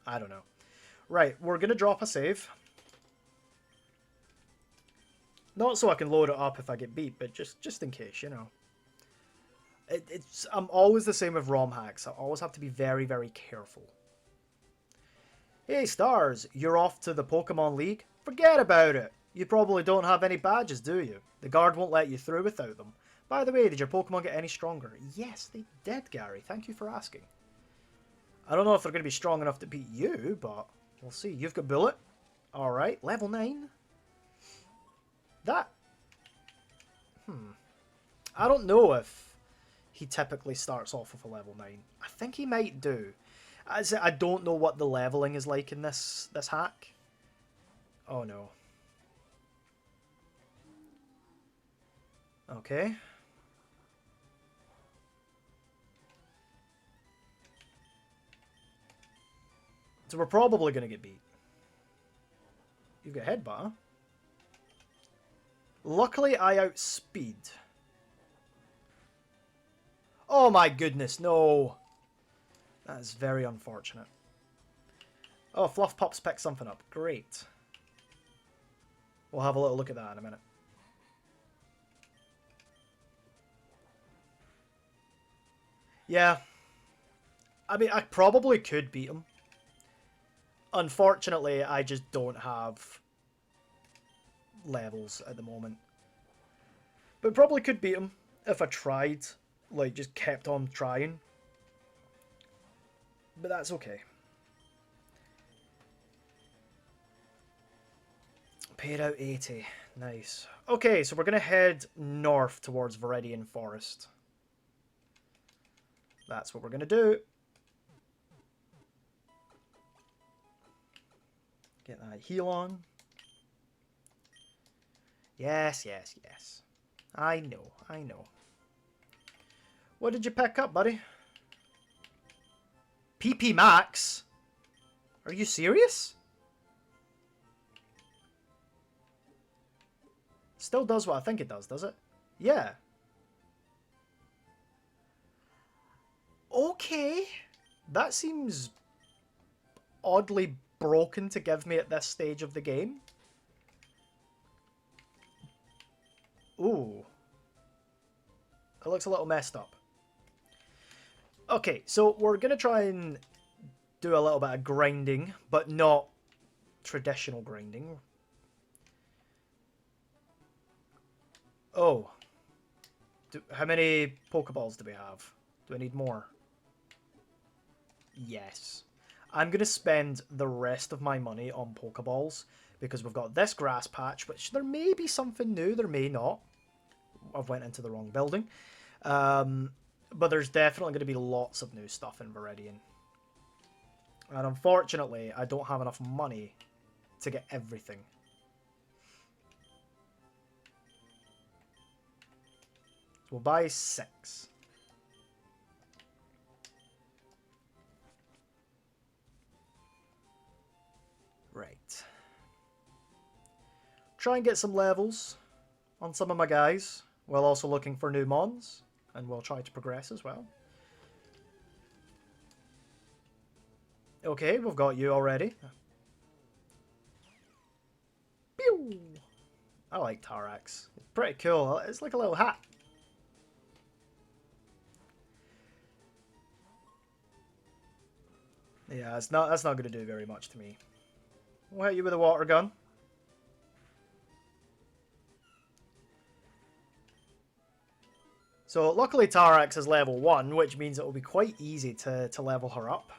I don't know. Right, we're going to drop a save. Not so I can load it up if I get beat, but just in case, you know. I'm always the same with ROM hacks. I always have to be very, very careful. Hey, Stars, you're off to the Pokemon League? Forget about it. You probably don't have any badges, do you? The guard won't let you through without them. By the way, did your Pokemon get any stronger? Yes, they did, Gary. Thank you for asking. I don't know if they're going to be strong enough to beat you, but we'll see. You've got Bullet. Alright, level 9. That... I don't know if he typically starts off with a level 9. I think he might do. I don't know what the leveling is like in this hack. Oh no. Okay. So we're probably going to get beat. You've got headbutt, huh? Luckily, I outspeed. Oh my goodness, no. That is very unfortunate. Oh, Fluff Pups picked something up. Great. We'll have a little look at that in a minute. Yeah. I mean, I probably could beat him. Unfortunately, I just don't have levels at the moment. But probably could beat him if I tried. Like, just kept on trying. But that's okay. Paid out 80. Nice. Okay, so we're going to head north towards Viridian Forest. That's what we're going to do. Get that heal on. Yes, yes, yes. I know, I know. What did you pick up, buddy? PP Max? Are you serious? Still does what I think it does it? Yeah. Okay. That seems oddly broken to give me at this stage of the game. Ooh. It looks a little messed up. Okay, so we're going to try and do a little bit of grinding, but not traditional grinding. Oh. How many Pokeballs do we have? Do I need more? Yes. I'm going to spend the rest of my money on Pokeballs because we've got this grass patch, which there may be something new, there may not. I've went into the wrong building. But there's definitely going to be lots of new stuff in Viridian. And unfortunately, I don't have enough money to get everything. So we'll buy 6. Right. Try and get some levels on some of my guys, while also looking for new mons. And we'll try to progress as well. Okay, we've got you already. Pew! I like Tarax. It's pretty cool. It's like a little hat. Yeah, that's not going to do very much to me. We'll hit you with a water gun. So luckily Tarax is level 1, which means it will be quite easy to level her up.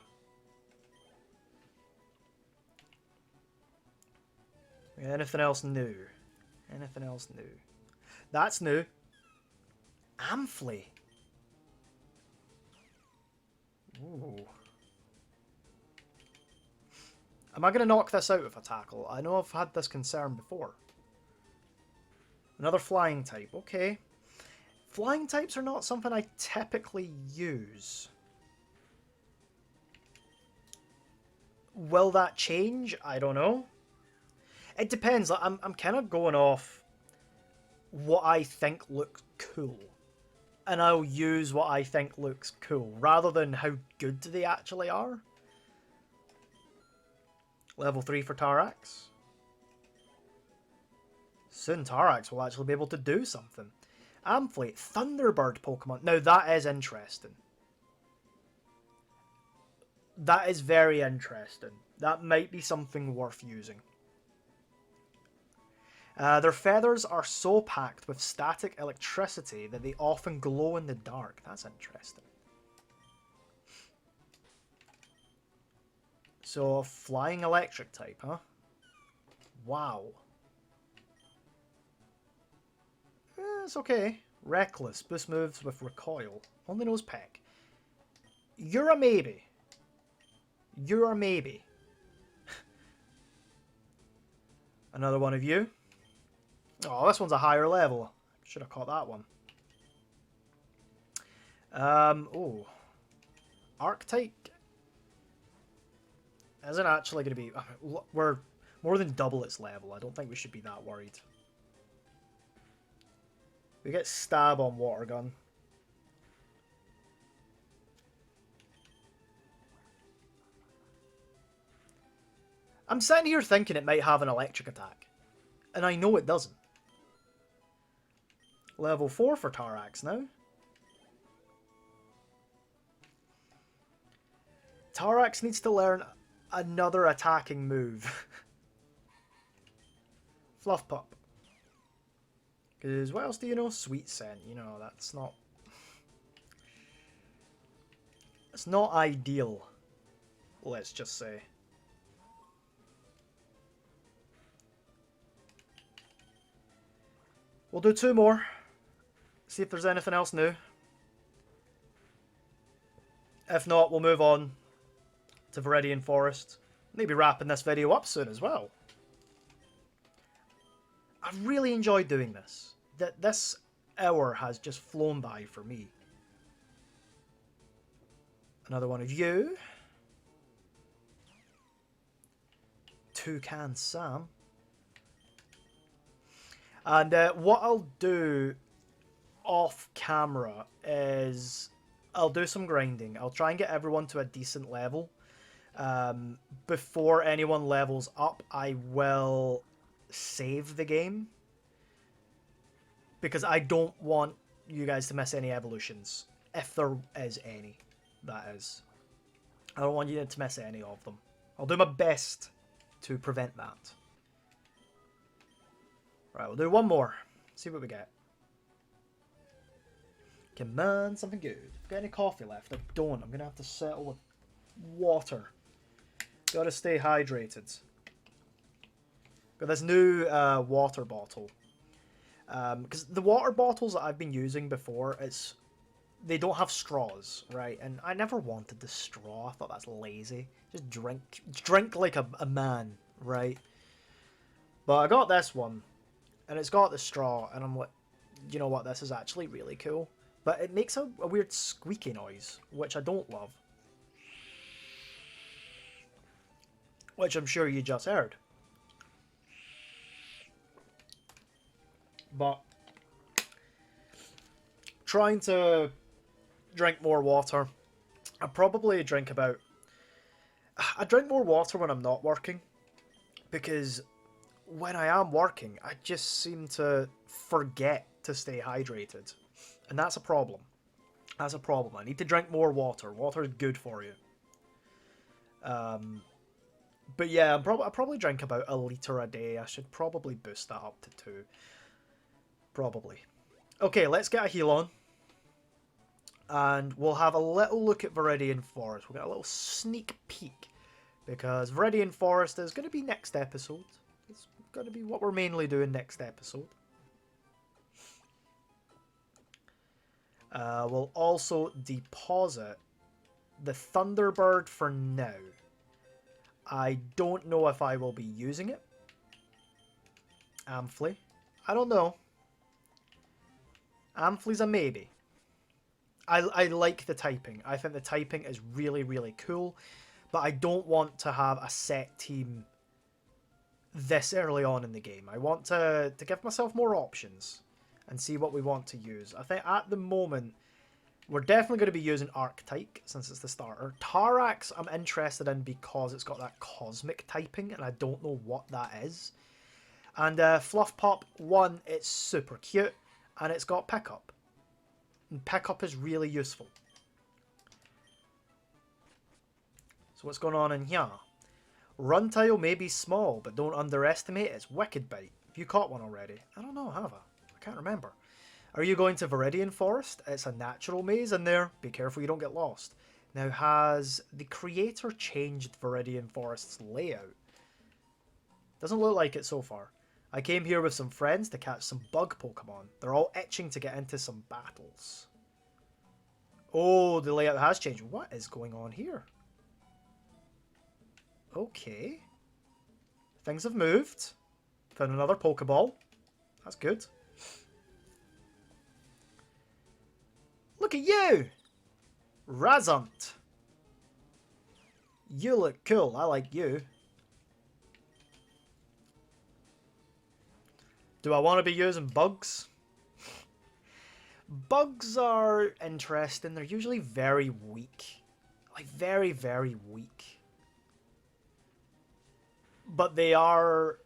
Anything else new? Anything else new? That's new. Amphley. Ooh. Am I going to knock this out with a tackle? I know I've had this concern before. Another flying type. Okay. Flying types are not something I typically use. Will that change? I don't know. It depends. Like, I'm kind of going off what I think looks cool. And I'll use what I think looks cool, rather than how good they actually are. Level 3 for Tarax. Soon Tarax will actually be able to do something. Amphlete, Thunderbird Pokemon. Now that is interesting. That is very interesting. That might be something worth using. Their feathers are so packed with static electricity that they often glow in the dark. That's interesting. So, flying electric type, huh? Wow. It's okay. Reckless. Boost moves with recoil. Only knows peck. You're a maybe. You're a maybe. Another one of you. Oh, this one's a higher level. Should have caught that one. Oh. Arctite isn't actually going to be... We're more than double its level. I don't think we should be that worried. We get stab on water gun. I'm sitting here thinking it might have an electric attack. And I know it doesn't. Level 4 for Tarax now. Tarax needs to learn another attacking move. Fluff Pup. Because what else do you know? Sweet Scent. You know, that's not... It's not ideal. Let's just say. We'll do 2 more. See if there's anything else new. If not, we'll move on to Viridian Forest. Maybe wrapping this video up soon as well. I've really enjoyed doing this. This hour has just flown by for me. Another one of you. Toucan Sam. And what I'll do off camera is I'll do some grinding. I'll try and get everyone to a decent level. Before anyone levels up, I will save the game. Because I don't want you guys to miss any evolutions. If there is any, that is. I don't want you to miss any of them. I'll do my best to prevent that. Right, we'll do 1 more. See what we get. Come on, something good. Got any coffee left? I don't. I'm going to have to settle with water. Got to stay hydrated. Got this new water bottle. Because the water bottles that I've been using before, they don't have straws, right? And I never wanted the straw. I thought that's lazy. Just drink like a man, right? But I got this one, and it's got the straw, and I'm like, you know what? This is actually really cool. But it makes a weird squeaky noise, which I don't love. Which I'm sure you just heard. But trying to drink more water. I probably drink about... I drink more water when I'm not working. Because when I am working, I just seem to forget to stay hydrated. And that's a problem. That's a problem. I need to drink more water. Water is good for you. But yeah, I probably drink about 1 litre a day. I should probably boost that up to 2. Probably. Okay, let's get a heal on. And we'll have a little look at Viridian Forest. We'll get a little sneak peek. Because Viridian Forest is going to be next episode. It's going to be what we're mainly doing next episode. We'll also deposit the Thunderbird for now. I don't know if I will be using it. Amphley. I don't know. Amphley's a maybe. I like the typing. I think the typing is really, really cool. But I don't want to have a set team this early on in the game. I want to give myself more options and see what we want to use. I think at the moment, we're definitely going to be using Arctike since it's the starter. Tarax I'm interested in because it's got that cosmic typing and I don't know what that is. And Fluff Pop 1, it's super cute and it's got pickup. And pickup is really useful. So what's going on in here? Runtile may be small, but don't underestimate its Wicked Bite. Have you caught one already? I don't know, have I? I can't remember. Are you going to Viridian Forest? It's a natural maze in there. Be careful you don't get lost. Now, has the creator changed Viridian Forest's layout? Doesn't look like it so far. I came here with some friends to catch some bug Pokemon. They're all itching to get into some battles. Oh, the layout has changed. What is going on here? Okay. Things have moved. Found another Pokeball. That's good. Look at you! Razant. You look cool. I like you. Do I want to be using bugs? Bugs are interesting. They're usually very weak. Like, very, very weak. But they are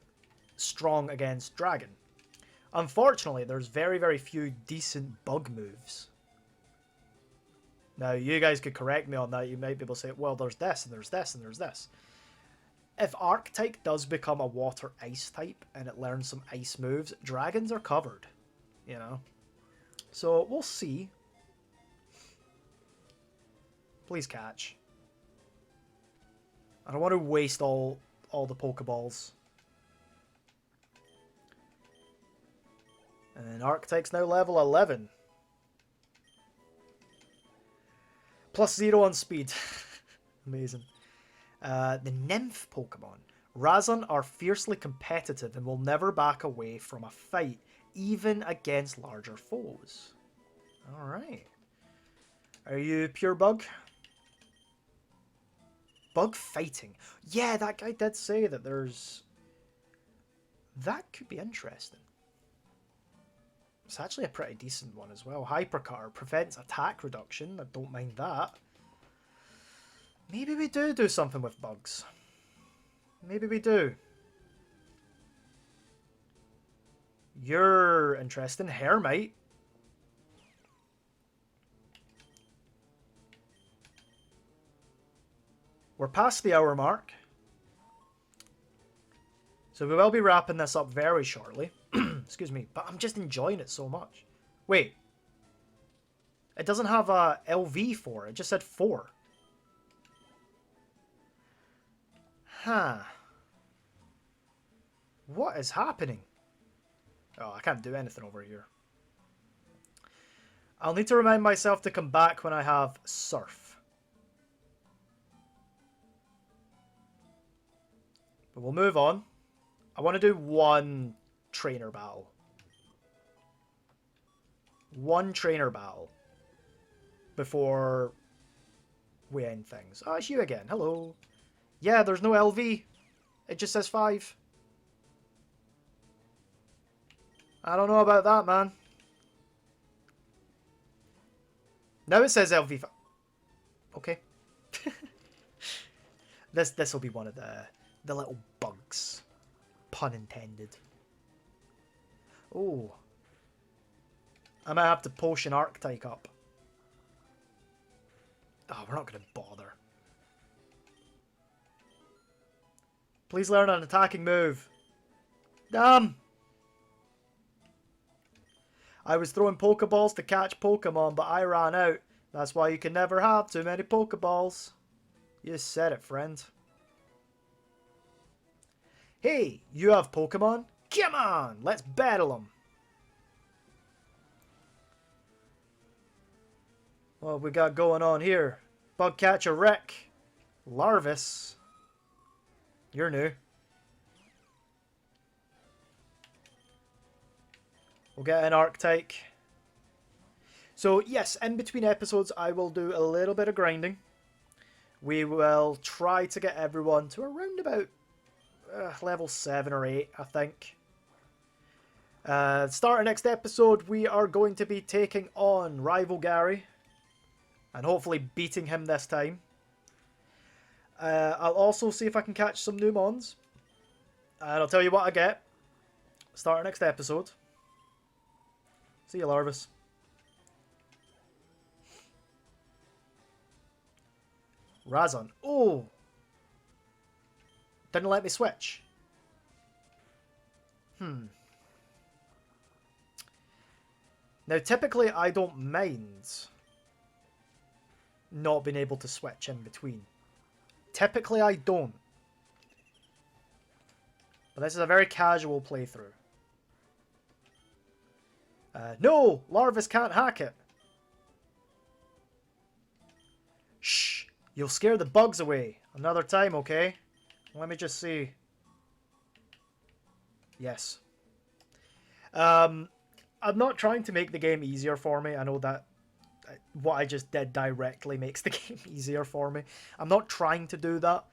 strong against Dragon. Unfortunately, there's very, very few decent bug moves. Now, you guys could correct me on that. You might be able to say, well, there's this, and there's this, and there's this. If Arctike does become a water-ice type, and it learns some ice moves, dragons are covered. You know? So, we'll see. Please catch. I don't want to waste all the Pokeballs. And Arctike's now level 11. +0 on speed. Amazing. The Nymph Pokemon. Razon are fiercely competitive and will never back away from a fight, even against larger foes. Alright. Are you pure bug? Bug fighting. Yeah, that guy did say that there's... That could be interesting. It's actually a pretty decent one as well. Hypercar prevents attack reduction. I don't mind that. Maybe we do something with bugs. Maybe we do. You're interesting. Hermite. We're past the hour mark. So we will be wrapping this up very shortly. Excuse me, but I'm just enjoying it so much. Wait. It doesn't have a LV for it. It just said 4. Huh. What is happening? Oh, I can't do anything over here. I'll need to remind myself to come back when I have Surf. But we'll move on. I want to do one trainer battle. One trainer battle. Before we end things. Oh, it's you again. Hello. Yeah, there's no LV. It just says 5. I don't know about that, man. Now it says LV. Okay. This will be one of the little bugs. Pun intended. Oh. I might have to potion Arctike up. Oh, we're not going to bother. Please learn an attacking move. Damn! I was throwing Pokeballs to catch Pokemon, but I ran out. That's why you can never have too many Pokeballs. You said it, friend. Hey, you have Pokemon? Come on, let's battle them. What we got going on here? Bugcatcher Rick. Larvis. You're new. We'll get an Arctike. So yes, in between episodes I will do a little bit of grinding. we will try to get everyone to around about level 7 or 8, I think. Start our next episode, we are going to be taking on Rival Gary. And hopefully beating him this time. I'll also see if I can catch some new mons. And I'll tell you what I get. Start our next episode. See you, Larvis. Razon. Oh! Didn't let me switch. Now, typically, I don't mind not being able to switch in between. Typically, I don't. But this is a very casual playthrough. No! Larvis can't hack it. Shh! You'll scare the bugs away. Another time, okay? Let me just see. Yes. I'm not trying to make the game easier for me. I know that what I just did directly makes the game easier for me. I'm not trying to do that.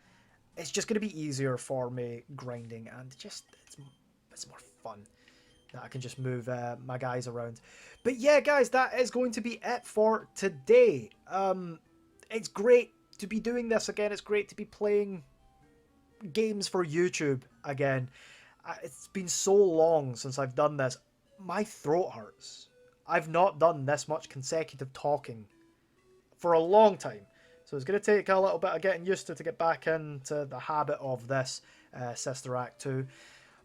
It's just going to be easier for me grinding, and just it's more fun that I can just move my guys around. But yeah, guys, that is going to be it for today. It's great to be doing this again. It's great to be playing games for YouTube again. It's been so long since I've done this. My throat hurts. I've not done this much consecutive talking for a long time. So it's going to take a little bit of getting used to get back into the habit of this Sister Act 2.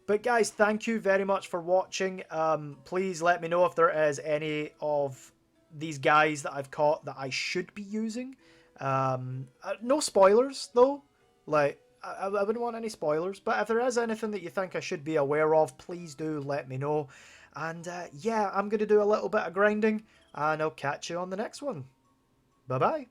But guys, thank you very much for watching. Please let me know if there is any of these guys that I've caught that I should be using. No spoilers, though. Like, I wouldn't want any spoilers. But if there is anything that you think I should be aware of, please do let me know. And yeah, I'm going to do a little bit of grinding, and I'll catch you on the next one. Bye-bye.